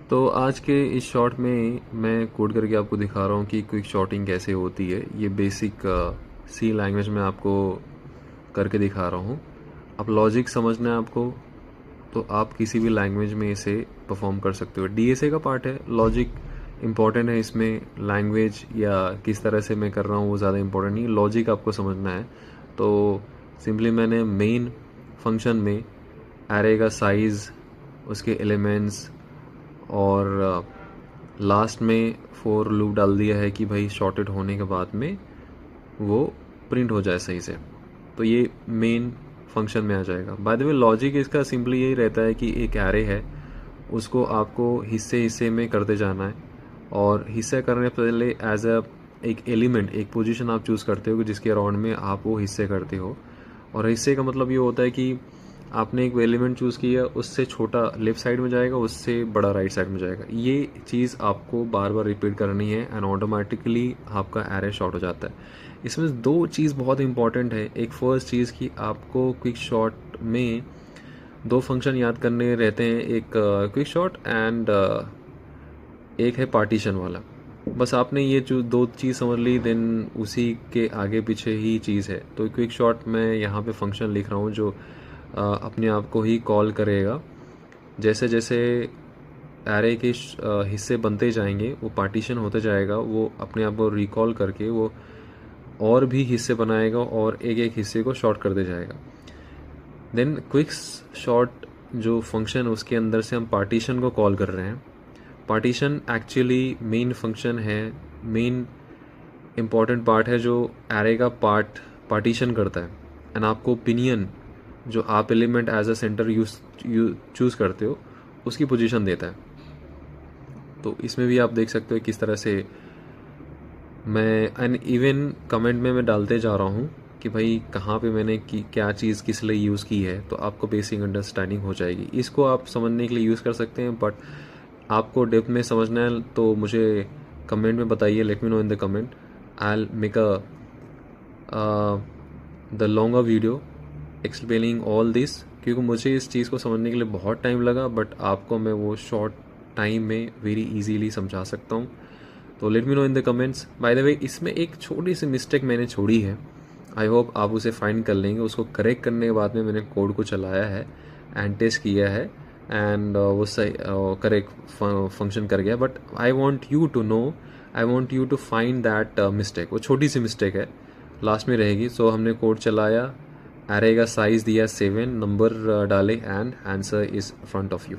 तो आज के इस शॉट में मैं कोड करके आपको दिखा रहा हूँ कि क्विक शॉटिंग कैसे होती है। ये बेसिक सी लैंग्वेज में आपको करके दिखा रहा हूँ। अब लॉजिक समझना है आपको, तो आप किसी भी लैंग्वेज में इसे परफॉर्म कर सकते हो। डीएसए का पार्ट है, लॉजिक इम्पॉर्टेंट है इसमें। लैंग्वेज या किस तरह से मैं कर रहा हूँ वो ज़्यादा इम्पोर्टेंट नहीं, लॉजिक आपको समझना है। तो सिंपली मैंने मेन फंक्शन में एरे का साइज़, उसके एलिमेंट्स और लास्ट में फॉर लूप डाल दिया है कि भाई शॉर्टेड होने के बाद में वो प्रिंट हो जाए सही से। तो ये मेन फंक्शन में आ जाएगा। बाय द वे लॉजिक इसका सिंपली यही रहता है कि एक एरे है, उसको आपको हिस्से हिस्से में करते जाना है, और हिस्सा करने से पहले एज अ एक एलिमेंट, एक पोजीशन आप चूज़ करते हो कि जिसके अराउंड में आप वो हिस्से करते हो। और हिस्से का मतलब ये होता है कि आपने एक एलिमेंट चूज़ किया, उससे छोटा लेफ्ट साइड में जाएगा, उससे बड़ा राइट साइड में जाएगा। ये चीज़ आपको बार बार रिपीट करनी है एंड ऑटोमेटिकली आपका एरे शॉर्ट हो जाता है। इसमें दो चीज़ बहुत इंपॉर्टेंट है। एक फर्स्ट चीज़ कि आपको क्विक शॉट में दो फंक्शन याद करने रहते हैं, एक क्विक शॉट एंड एक है पार्टीशन वाला। बस आपने ये जो दो चीज़ समझ ली, देन उसी के आगे पीछे ही चीज़ है। तो क्विक शॉट मैं यहाँ पे फंक्शन लिख रहा हूँ जो अपने आप को ही कॉल करेगा। जैसे जैसे एरे के हिस्से बनते जाएंगे, वो पार्टीशन होते जाएगा, वो अपने आप को रिकॉल करके वो और भी हिस्से बनाएगा और एक एक हिस्से को शॉर्ट करते जाएगा। देन क्विक शॉर्ट जो फंक्शन, उसके अंदर से हम पार्टीशन को कॉल कर रहे हैं। पार्टीशन एक्चुअली मेन फंक्शन है, मेन इम्पॉर्टेंट पार्ट है जो एरे का पार्टीशन करता है एंड आपको ओपिनियन, जो आप element as a centre choose करते हो, उसकी पोजीशन देता है। तो इसमें भी आप देख सकते हो किस तरह से मैं एंड इवन कमेंट में मैं डालते जा रहा हूँ कि भाई कहाँ पे मैंने क्या चीज़ किस लिए यूज़ की है, तो आपको बेसिक अंडरस्टैंडिंग हो जाएगी। इसको आप समझने के लिए यूज़ कर सकते हैं, बट आपको डेप्थ में समझना है तो मुझे कमेंट में बताइए, let me know in the comment. I will make the longer video explaining all this, क्योंकि मुझे इस चीज़ को समझने के लिए बहुत टाइम लगा, बट आपको मैं वो शॉर्ट टाइम में वेरी इजीली समझा सकता हूँ। तो let me know in the comments. By the way इसमें एक छोटी सी मिस्टेक मैंने छोड़ी है, आई होप आप उसे फाइंड कर लेंगे। उसको करेक्ट करने के बाद में मैंने कोड को चलाया है एंड टेस्ट किया है एंड वो सही करेक्ट फंक्शन कर गया। But I want you to know, I want you to find that mistake. वो छोटी सी मिस्टेक है, लास्ट में रहेगी। सो हमने कोड चलाया, एरे का साइज़ दिया 7, नंबर डाले and answer is front of you.